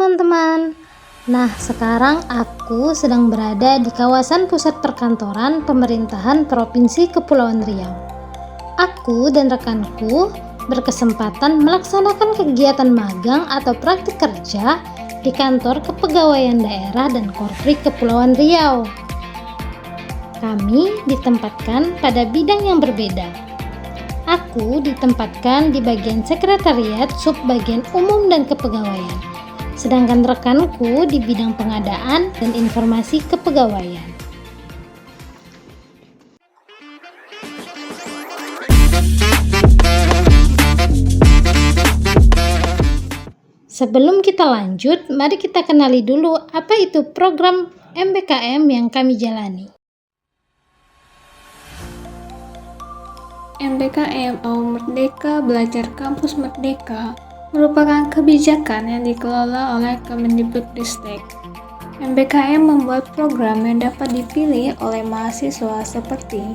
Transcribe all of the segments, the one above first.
teman-teman. Nah, sekarang aku sedang berada di kawasan pusat perkantoran pemerintahan Provinsi Kepulauan Riau. Aku dan rekanku berkesempatan melaksanakan kegiatan magang atau praktik kerja di kantor kepegawaian daerah dan Korpri Kepulauan Riau. Kami ditempatkan pada bidang yang berbeda. Aku ditempatkan di bagian sekretariat subbagian umum dan kepegawaian, sedangkan rekanku di bidang pengadaan dan informasi kepegawaian. Sebelum kita lanjut, mari kita kenali dulu apa itu program MBKM yang kami jalani. MBKM atau Merdeka Belajar Kampus Merdeka merupakan kebijakan yang dikelola oleh Kemendikbudristek. MBKM membuat program yang dapat dipilih oleh mahasiswa seperti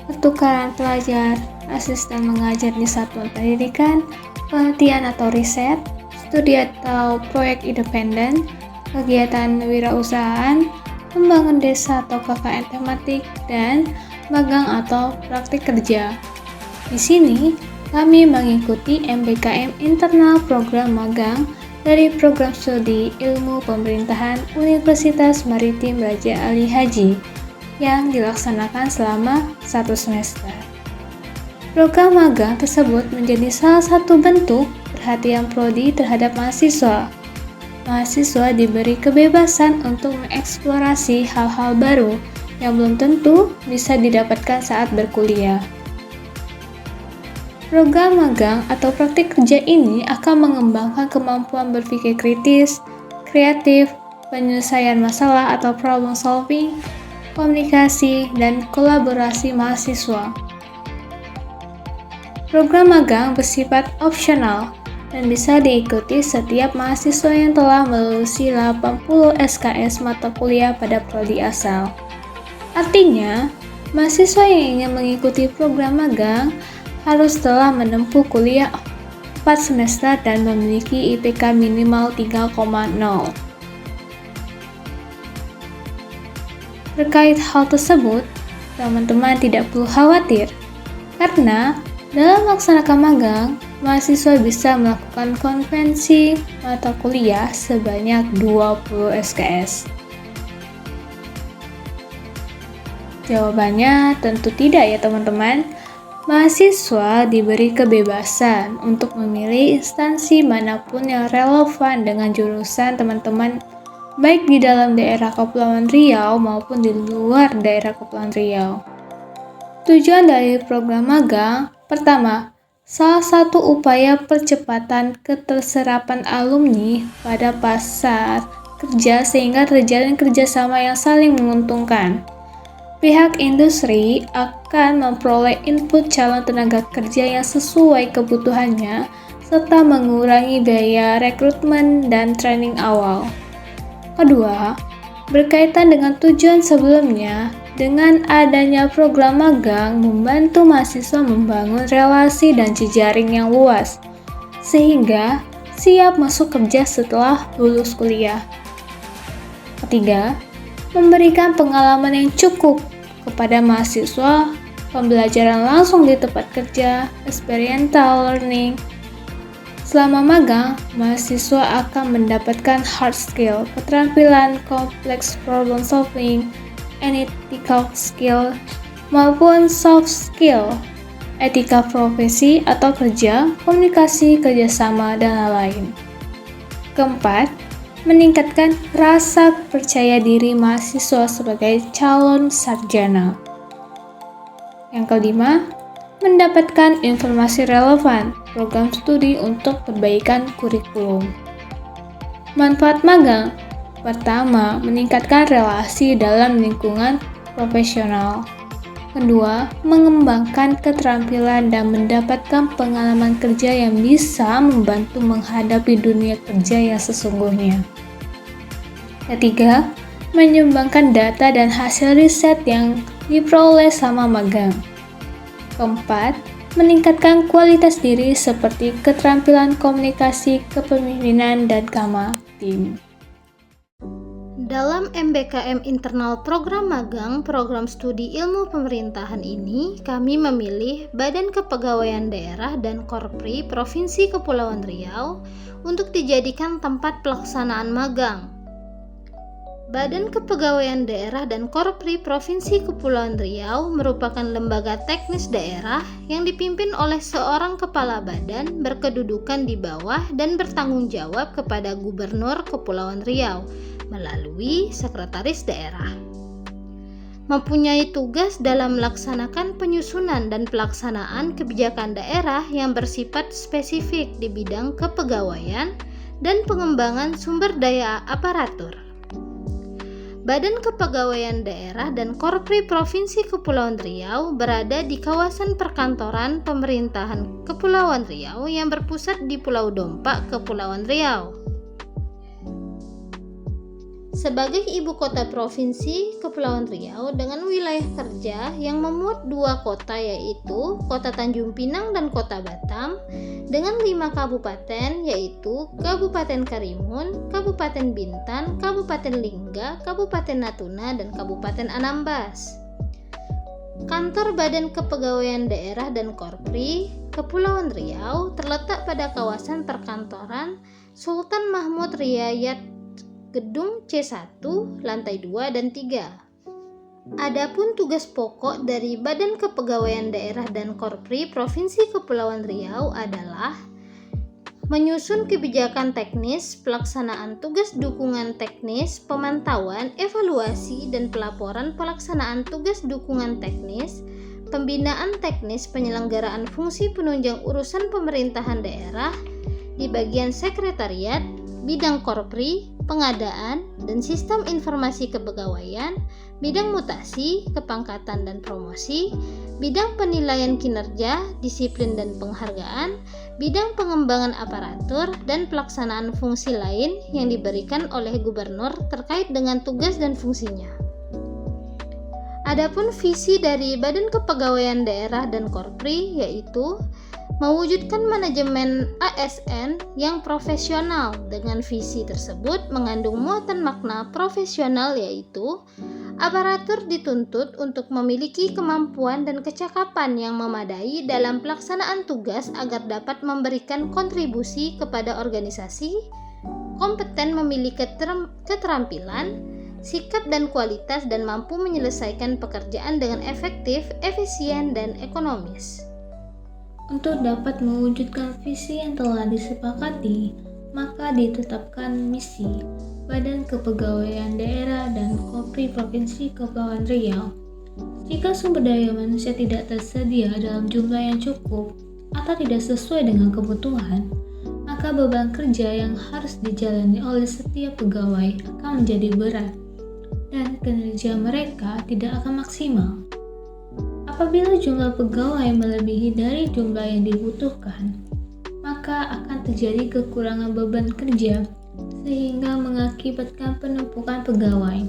pertukaran pelajar, asisten mengajar di satuan pendidikan, penelitian atau riset, studi atau proyek independen, kegiatan wirausahaan, membangun desa atau KKN tematik, dan magang atau praktik kerja. Di sini, kami mengikuti MBKM internal program magang dari program studi ilmu pemerintahan Universitas Maritim Raja Ali Haji yang dilaksanakan selama 1 semester. Program magang tersebut menjadi salah satu bentuk perhatian prodi terhadap mahasiswa. Mahasiswa diberi kebebasan untuk mengeksplorasi hal-hal baru yang belum tentu bisa didapatkan saat berkuliah. Program magang atau praktik kerja ini akan mengembangkan kemampuan berpikir kritis, kreatif, penyelesaian masalah atau problem solving, komunikasi, dan kolaborasi mahasiswa. Program magang bersifat opsional dan bisa diikuti setiap mahasiswa yang telah melulusi 80 SKS mata kuliah pada prodi asal. Artinya, mahasiswa yang ingin mengikuti program magang harus telah menempuh kuliah 4 semester dan memiliki IPK minimal 3,0. Terkait hal tersebut, teman-teman tidak perlu khawatir, karena dalam melaksanakan magang, mahasiswa bisa melakukan konvensi mata kuliah sebanyak 20 SKS. Jawabannya tentu tidak ya teman-teman. Mahasiswa diberi kebebasan untuk memilih instansi manapun yang relevan dengan jurusan teman-teman, baik di dalam daerah Kepulauan Riau maupun di luar daerah Kepulauan Riau. Tujuan dari program magang, pertama, salah satu upaya percepatan keterserapan alumni pada pasar kerja sehingga terjalin kerjasama yang saling menguntungkan. Pihak industri akan memperoleh input calon tenaga kerja yang sesuai kebutuhannya serta mengurangi biaya rekrutmen dan training awal. Kedua, berkaitan dengan tujuan sebelumnya, dengan adanya program magang membantu mahasiswa membangun relasi dan jejaring yang luas, sehingga siap masuk kerja setelah lulus kuliah. Ketiga, memberikan pengalaman yang cukup kepada mahasiswa, pembelajaran langsung di tempat kerja, experiential learning. Selama magang, mahasiswa akan mendapatkan hard skill, keterampilan complex problem solving, analytical skill, maupun soft skill, etika profesi atau kerja, komunikasi, kerjasama, dan lain-lain. Keempat, meningkatkan rasa percaya diri mahasiswa sebagai calon sarjana. Yang kelima, mendapatkan informasi relevan program studi untuk perbaikan kurikulum. Manfaat magang, pertama, meningkatkan relasi dalam lingkungan profesional. Kedua, mengembangkan keterampilan dan mendapatkan pengalaman kerja yang bisa membantu menghadapi dunia kerja yang sesungguhnya. Ketiga, menyumbangkan data dan hasil riset yang diperoleh selama magang. Keempat, meningkatkan kualitas diri seperti keterampilan komunikasi, kepemimpinan, dan Jatim. Dalam MBKM Internal Program Magang Program Studi Ilmu Pemerintahan ini, kami memilih Badan Kepegawaian Daerah dan Korpri Provinsi Kepulauan Riau untuk dijadikan tempat pelaksanaan magang. Badan Kepegawaian Daerah dan Korpri Provinsi Kepulauan Riau merupakan lembaga teknis daerah yang dipimpin oleh seorang kepala badan berkedudukan di bawah dan bertanggung jawab kepada Gubernur Kepulauan Riau melalui Sekretaris Daerah. Mempunyai tugas dalam melaksanakan penyusunan dan pelaksanaan kebijakan daerah yang bersifat spesifik di bidang kepegawaian dan pengembangan sumber daya aparatur. Badan Kepegawaian Daerah dan Korpri Provinsi Kepulauan Riau berada di kawasan perkantoran pemerintahan Kepulauan Riau yang berpusat di Pulau Dompa, Kepulauan Riau. Sebagai ibu kota provinsi Kepulauan Riau dengan wilayah kerja yang memuat 2 kota yaitu Kota Tanjung Pinang dan Kota Batam dengan 5 kabupaten yaitu Kabupaten Karimun, Kabupaten Bintan, Kabupaten Lingga, Kabupaten Natuna, dan Kabupaten Anambas. Kantor Badan Kepegawaian Daerah dan Korpri Kepulauan Riau terletak pada kawasan perkantoran Sultan Mahmud Riyad Gedung C1, lantai 2 dan 3. Adapun tugas pokok dari Badan Kepegawaian Daerah dan Korpri Provinsi Kepulauan Riau adalah menyusun kebijakan teknis, pelaksanaan tugas dukungan teknis, pemantauan, evaluasi, dan pelaporan pelaksanaan tugas dukungan teknis, pembinaan teknis penyelenggaraan fungsi penunjang urusan pemerintahan daerah di bagian sekretariat, bidang korpri, pengadaan, dan sistem informasi kepegawaian, bidang mutasi, kepangkatan dan promosi, bidang penilaian kinerja, disiplin dan penghargaan, bidang pengembangan aparatur, dan pelaksanaan fungsi lain yang diberikan oleh gubernur terkait dengan tugas dan fungsinya. Adapun visi dari Badan Kepegawaian Daerah dan Korpri yaitu mewujudkan manajemen ASN yang profesional. Dengan visi tersebut mengandung muatan makna profesional yaitu aparatur dituntut untuk memiliki kemampuan dan kecakapan yang memadai dalam pelaksanaan tugas agar dapat memberikan kontribusi kepada organisasi, kompeten memiliki keterampilan, sikap dan kualitas, dan mampu menyelesaikan pekerjaan dengan efektif, efisien, dan ekonomis. Untuk dapat mewujudkan visi yang telah disepakati, maka ditetapkan misi Badan Kepegawaian Daerah dan Korpri Provinsi Kepulauan Riau. Jika sumber daya manusia tidak tersedia dalam jumlah yang cukup atau tidak sesuai dengan kebutuhan, maka beban kerja yang harus dijalani oleh setiap pegawai akan menjadi berat dan kinerja mereka tidak akan maksimal. Apabila jumlah pegawai melebihi dari jumlah yang dibutuhkan, maka akan terjadi kekurangan beban kerja sehingga mengakibatkan penumpukan pegawai.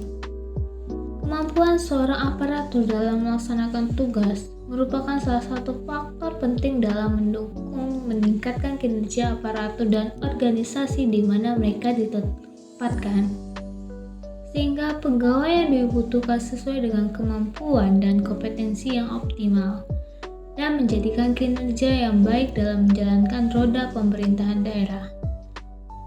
Kemampuan seorang aparatur dalam melaksanakan tugas merupakan salah satu faktor penting dalam mendukung meningkatkan kinerja aparatur dan organisasi di mana mereka ditempatkan, sehingga pegawai yang dibutuhkan sesuai dengan kemampuan dan kompetensi yang optimal dan menjadikan kinerja yang baik dalam menjalankan roda pemerintahan daerah.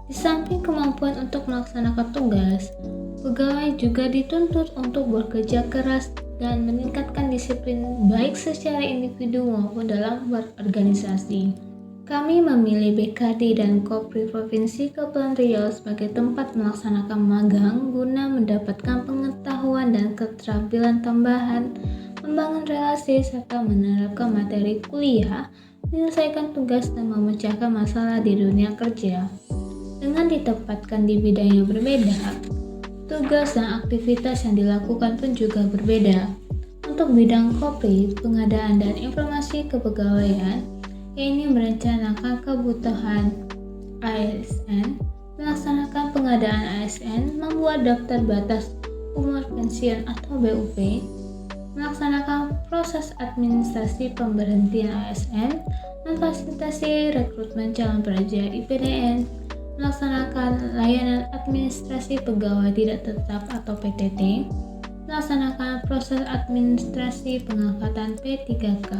Di samping kemampuan untuk melaksanakan tugas, pegawai juga dituntut untuk bekerja keras dan meningkatkan disiplin baik secara individu maupun dalam berorganisasi. Kami memilih BKD dan Korpri Provinsi Kepulauan Riau sebagai tempat melaksanakan magang guna mendapatkan pengetahuan dan keterampilan tambahan, membangun relasi, serta menerapkan materi kuliah, menyelesaikan tugas, dan memecahkan masalah di dunia kerja. Dengan ditempatkan di bidang yang berbeda, tugas dan aktivitas yang dilakukan pun juga berbeda. Untuk bidang Korpri, pengadaan dan informasi kepegawaian, ini merencanakan kebutuhan ASN, melaksanakan pengadaan ASN, membuat daftar batas umur pensiun atau BUP, melaksanakan proses administrasi pemberhentian ASN, memfasilitasi rekrutmen calon pelajar IPDN, melaksanakan layanan administrasi pegawai tidak tetap atau PTT, melaksanakan proses administrasi pengangkatan P3K.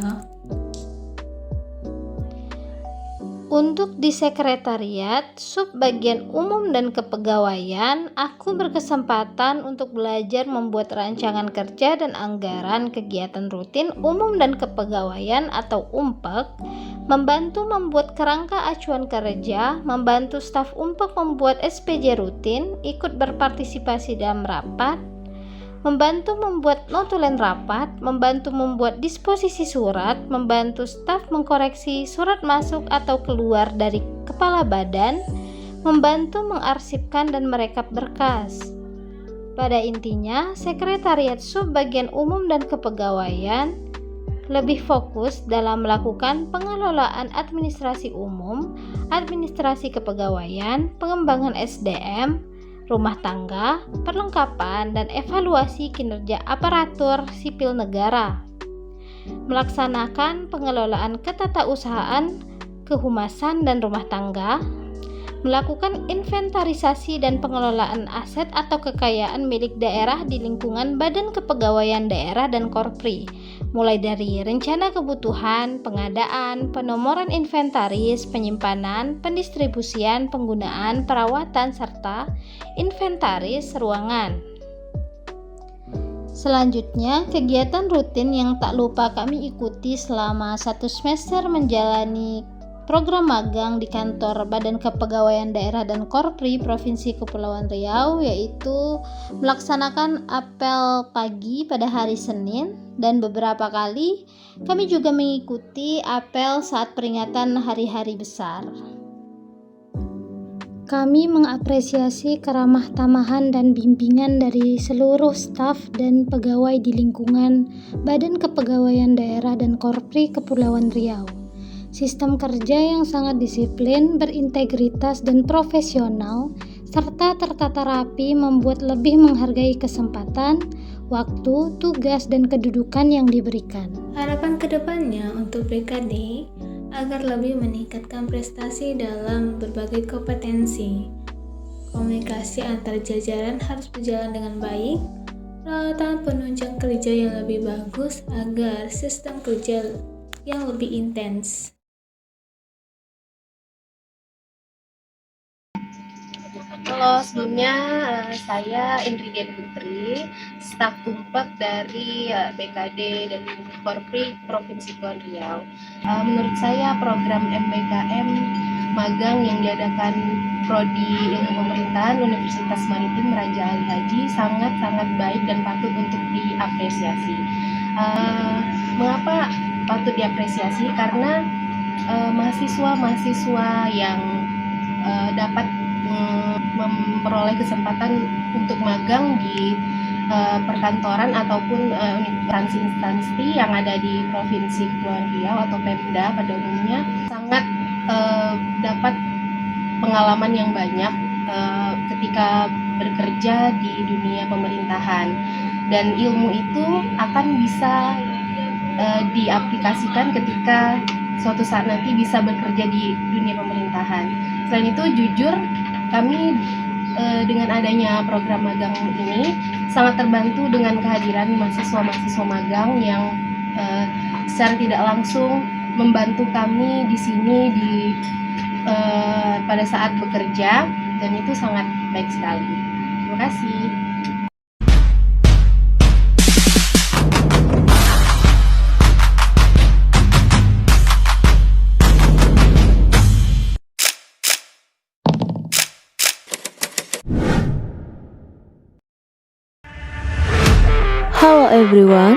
Untuk di sekretariat, subbagian umum dan kepegawaian, aku berkesempatan untuk belajar membuat rancangan kerja dan anggaran kegiatan rutin umum dan kepegawaian atau UMPEK, membantu membuat kerangka acuan kerja, membantu staf UMPEK membuat SPJ rutin, ikut berpartisipasi dalam rapat, membantu membuat notulen rapat, membantu membuat disposisi surat, membantu staf mengkoreksi surat masuk atau keluar dari kepala badan, membantu mengarsipkan dan merekap berkas. Pada intinya, sekretariat subbagian umum dan kepegawaian lebih fokus dalam melakukan pengelolaan administrasi umum, administrasi kepegawaian, pengembangan SDM, rumah tangga, perlengkapan, dan evaluasi kinerja aparatur sipil negara. Melaksanakan pengelolaan ketatausahaan, kehumasan, dan rumah tangga. Melakukan inventarisasi dan pengelolaan aset atau kekayaan milik daerah di lingkungan Badan Kepegawaian Daerah dan Korpri, mulai dari rencana kebutuhan, pengadaan, penomoran inventaris, penyimpanan, pendistribusian, penggunaan, perawatan, serta inventaris ruangan. Selanjutnya, kegiatan rutin yang tak lupa kami ikuti selama 1 semester menjalani program magang di kantor Badan Kepegawaian Daerah dan Korpri Provinsi Kepulauan Riau, yaitu melaksanakan apel pagi pada hari Senin, dan beberapa kali kami juga mengikuti apel saat peringatan hari-hari besar. Kami mengapresiasi keramah tamahan dan bimbingan dari seluruh staf dan pegawai di lingkungan Badan Kepegawaian Daerah dan Korpri Kepulauan Riau. Sistem kerja yang sangat disiplin, berintegritas, dan profesional, serta tertata rapi membuat lebih menghargai kesempatan, waktu, tugas, dan kedudukan yang diberikan. Harapan kedepannya untuk BKD agar lebih meningkatkan prestasi dalam berbagai kompetensi. Komunikasi antar jajaran harus berjalan dengan baik, peralatan penunjang kerja yang lebih bagus agar sistem kerja yang lebih intens. Halo, sebelumnya saya Indrigen Putri, staf UMPEK dari BKD dan Korpri Provinsi Kepulauan Riau. Menurut saya program MBKM magang yang diadakan Prodi Ilmu Pemerintahan Universitas Maritim Raja Ali Haji sangat-sangat baik dan patut untuk diapresiasi. Mengapa patut diapresiasi? Karena mahasiswa-mahasiswa yang dapat memperoleh kesempatan untuk magang di perkantoran ataupun instansi-instansi yang ada di Provinsi Kepulauan Riau atau Pemda pada umumnya sangat dapat pengalaman yang banyak ketika bekerja di dunia pemerintahan, dan ilmu itu akan bisa diaplikasikan ketika suatu saat nanti bisa bekerja di dunia pemerintahan. Selain itu, jujur kami dengan adanya program magang ini sangat terbantu dengan kehadiran mahasiswa-mahasiswa magang yang secara tidak langsung membantu kami di sini pada saat bekerja, dan itu sangat baik sekali. Terima kasih. Halo everyone,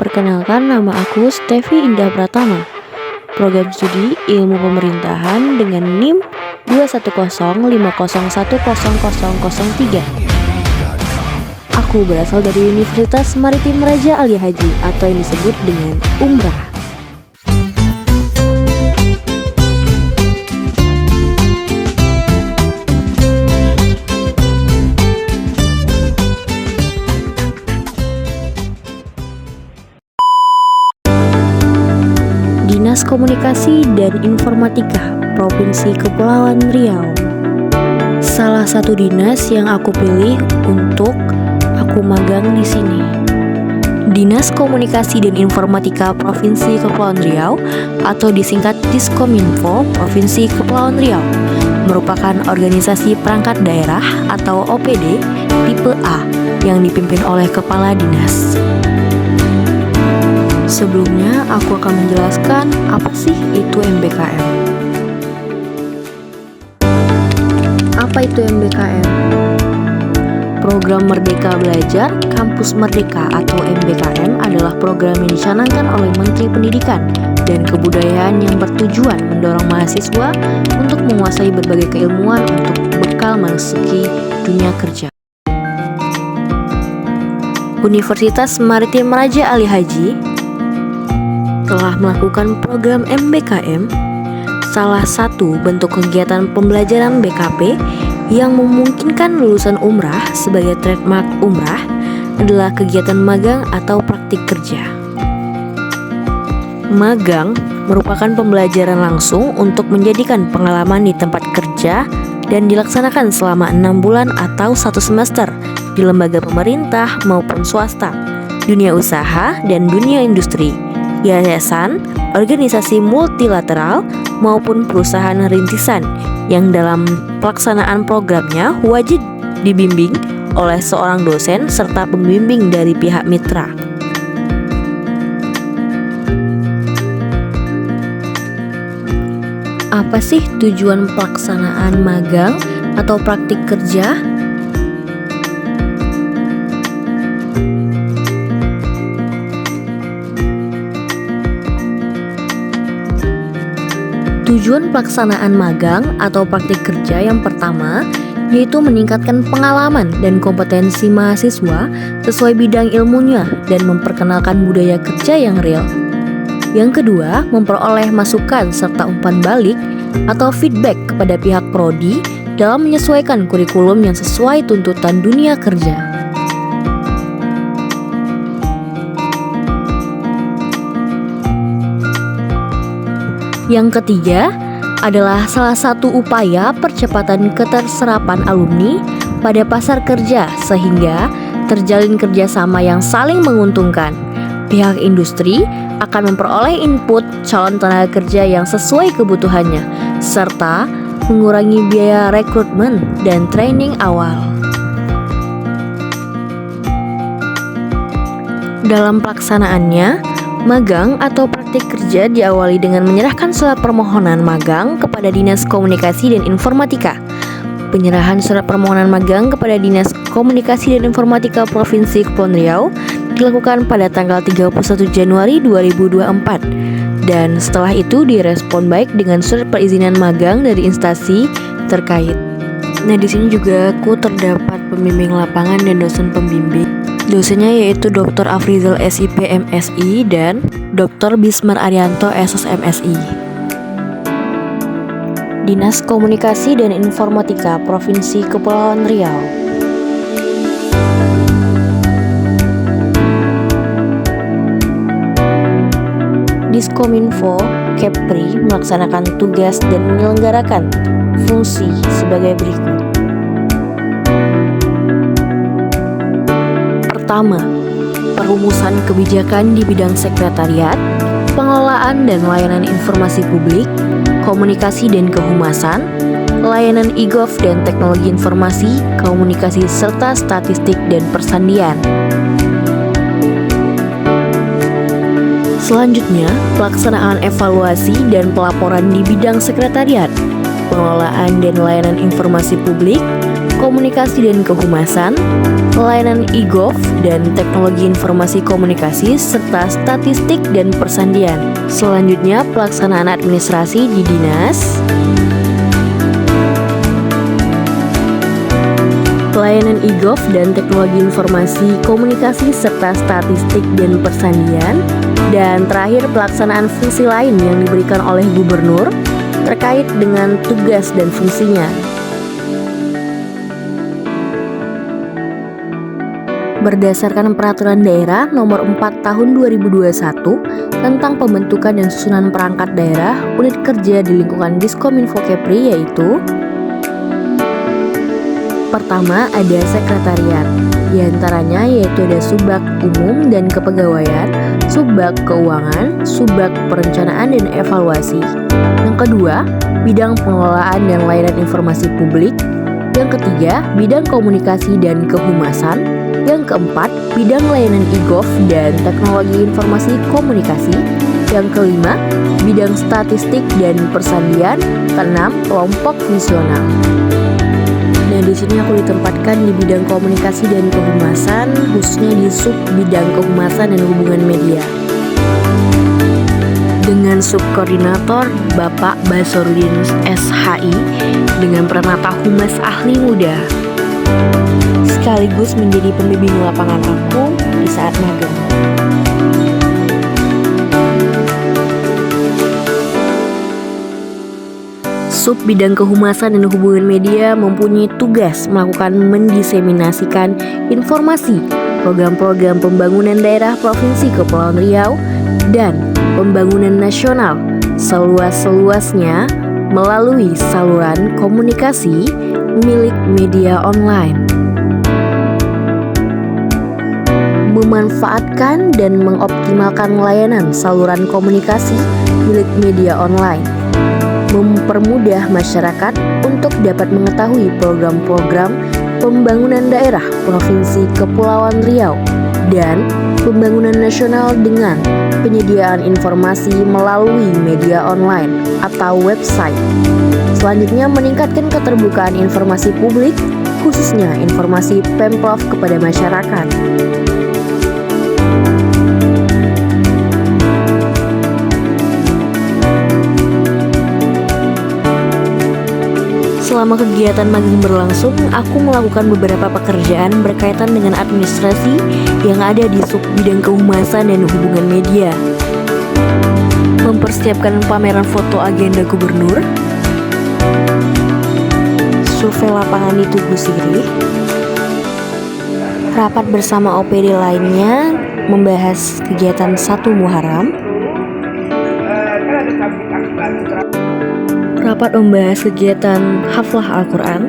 perkenalkan nama aku Stevi Indah Pratama, program studi Ilmu Pemerintahan dengan NIM 21050100003. Aku berasal dari Universitas Maritim Raja Ali Haji atau yang disebut dengan Umrah. Dinas Komunikasi dan Informatika Provinsi Kepulauan Riau. salah satu dinas yang aku pilih untuk aku magang di sini. Dinas Komunikasi dan Informatika Provinsi Kepulauan Riau atau disingkat Diskominfo Provinsi Kepulauan Riau merupakan organisasi perangkat daerah atau OPD tipe A yang dipimpin oleh kepala dinas. Sebelumnya aku akan menjelaskan apa sih itu MBKM. Apa itu MBKM? Program Merdeka Belajar Kampus Merdeka atau MBKM adalah program yang dicanangkan oleh Menteri Pendidikan dan Kebudayaan yang bertujuan mendorong mahasiswa untuk menguasai berbagai keilmuan untuk bekal memasuki dunia kerja. Universitas Maritim Raja Ali Haji telah melakukan program MBKM, salah satu bentuk kegiatan pembelajaran BKP yang memungkinkan lulusan umrah sebagai trademark umrah adalah kegiatan magang atau praktik kerja. Magang merupakan pembelajaran langsung untuk menjadikan pengalaman di tempat kerja dan dilaksanakan selama 6 bulan atau 1 semester di lembaga pemerintah maupun swasta, dunia usaha dan dunia industri, yayasan, organisasi multilateral maupun perusahaan rintisan yang dalam pelaksanaan programnya wajib dibimbing oleh seorang dosen serta pembimbing dari pihak mitra. Apa sih tujuan pelaksanaan magang atau praktik kerja? Tujuan pelaksanaan magang atau praktik kerja yang pertama yaitu meningkatkan pengalaman dan kompetensi mahasiswa sesuai bidang ilmunya dan memperkenalkan budaya kerja yang real. Yang kedua, memperoleh masukan serta umpan balik atau feedback kepada pihak prodi dalam menyesuaikan kurikulum yang sesuai tuntutan dunia kerja. Yang ketiga adalah salah satu upaya percepatan keterserapan alumni pada pasar kerja sehingga terjalin kerjasama yang saling menguntungkan. Pihak industri akan memperoleh input calon tenaga kerja yang sesuai kebutuhannya serta mengurangi biaya rekrutmen dan training awal. Dalam pelaksanaannya, magang atau praktik kerja diawali dengan menyerahkan surat permohonan magang kepada Dinas Komunikasi dan Informatika. Penyerahan surat permohonan magang kepada Dinas Komunikasi dan Informatika Provinsi Kepulauan Riau dilakukan pada tanggal 31 Januari 2024 dan setelah itu direspon baik dengan surat perizinan magang dari instansi terkait. Nah, di sini juga aku terdapat pembimbing lapangan dan dosen pembimbing. Dosennya yaitu Dr. Afrizal SIP MSI dan Dr. Bismar Arianto SS MSI. Dinas Komunikasi dan Informatika Provinsi Kepulauan Riau. Diskominfo Kepri melaksanakan tugas dan menyelenggarakan fungsi sebagai berikut. Pertama, perumusan kebijakan di bidang sekretariat, pengelolaan dan layanan informasi publik, komunikasi dan kehumasan, layanan e-gov dan teknologi informasi, komunikasi serta statistik dan persandian. Selanjutnya, pelaksanaan evaluasi dan pelaporan di bidang sekretariat, pengelolaan dan layanan informasi publik, komunikasi dan kehumasan, layanan e-gov dan teknologi informasi komunikasi serta statistik dan persandian. Selanjutnya, pelaksanaan administrasi di dinas, layanan e-gov dan teknologi informasi komunikasi serta statistik dan persandian, dan terakhir pelaksanaan fungsi lain yang diberikan oleh gubernur terkait dengan tugas dan fungsinya. Berdasarkan Peraturan Daerah Nomor 4 Tahun 2021 tentang pembentukan dan susunan perangkat daerah unit kerja di lingkungan Diskominfo Kepri, yaitu Pertama ada sekretariat, di antaranya yaitu ada subbak umum dan kepegawaian, subbak keuangan, subbak perencanaan dan evaluasi. Yang kedua, bidang pengelolaan dan layanan informasi publik. Yang ketiga, bidang komunikasi dan kehumasan. Yang keempat, bidang layanan e-gov dan teknologi informasi komunikasi. Yang kelima, bidang statistik dan persandian. Keenam, kelompok fungsional. Nah, di sini aku ditempatkan di bidang komunikasi dan kehumasan, khususnya di sub bidang kehumasan dan hubungan media. Dengan subkoordinator Bapak Basarudin SHI dengan peranata humas ahli muda, sekaligus menjadi pembimbing lapangan aku di saat magang. Sub bidang kehumasan dan hubungan media mempunyai tugas melakukan mendiseminasikan informasi program-program pembangunan daerah Provinsi Kepulauan Riau dan pembangunan nasional seluas-luasnya melalui saluran komunikasi milik media online. Memanfaatkan dan mengoptimalkan layanan saluran komunikasi milik media online, mempermudah masyarakat untuk dapat mengetahui program-program pembangunan daerah Provinsi Kepulauan Riau dan pembangunan nasional dengan penyediaan informasi melalui media online atau website. Selanjutnya, meningkatkan keterbukaan informasi publik, khususnya informasi Pemprov kepada masyarakat. Selama kegiatan magang berlangsung, aku melakukan beberapa pekerjaan berkaitan dengan administrasi yang ada di sub bidang kehumasan dan hubungan media. Mempersiapkan pameran foto agenda gubernur, survei lapangan di Tugu Sirih, rapat bersama OPD lainnya membahas kegiatan 1 Muharram, rapat membahas kegiatan haflah Al-Quran,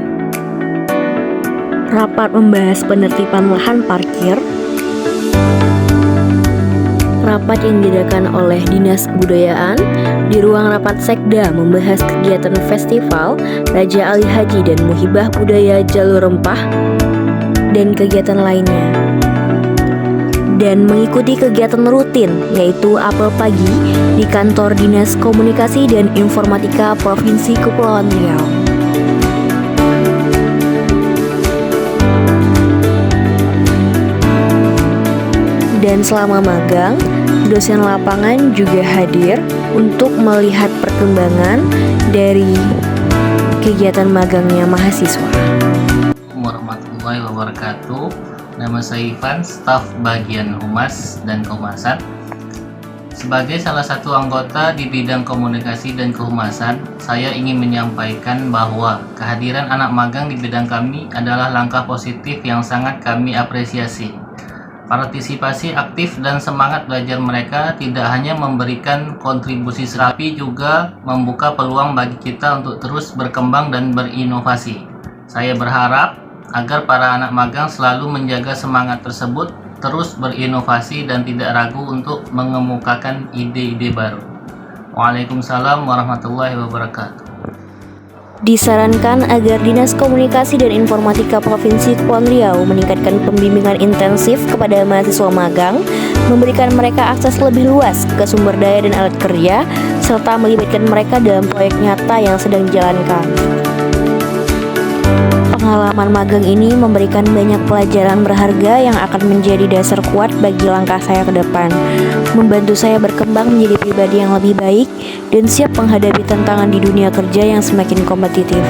rapat membahas penertiban lahan parkir, rapat yang diadakan oleh Dinas Kebudayaan di ruang rapat Sekda membahas kegiatan festival Raja Ali Haji dan Muhibah Budaya Jalur Rempah dan kegiatan lainnya. Dan mengikuti kegiatan rutin yaitu apel pagi di kantor Dinas Komunikasi dan Informatika Provinsi Kepulauan Riau. Dan selama magang, dosen lapangan juga hadir untuk melihat perkembangan dari kegiatan magangnya mahasiswa. Assalamualaikum warahmatullahi wabarakatuh. Nama saya Ivan, staf bagian Humas dan Kehumasan. Sebagai salah satu anggota di bidang komunikasi dan kehumasan, saya ingin menyampaikan bahwa kehadiran anak magang di bidang kami adalah langkah positif yang sangat kami apresiasi. Partisipasi aktif dan semangat belajar mereka tidak hanya memberikan kontribusi tapi juga membuka peluang bagi kita untuk terus berkembang dan berinovasi. Saya berharap agar para anak magang selalu menjaga semangat tersebut, terus berinovasi dan tidak ragu untuk mengemukakan ide-ide baru. Waalaikumsalam warahmatullahi wabarakatuh. Disarankan agar Dinas Komunikasi dan Informatika Provinsi Kepulauan Riau meningkatkan pembimbingan intensif kepada mahasiswa magang, memberikan mereka akses lebih luas ke sumber daya dan alat kerja, serta melibatkan mereka dalam proyek nyata yang sedang dijalankan. Pengalaman magang ini memberikan banyak pelajaran berharga yang akan menjadi dasar kuat bagi langkah saya ke depan, membantu saya berkembang menjadi pribadi yang lebih baik dan siap menghadapi tantangan di dunia kerja yang semakin kompetitif.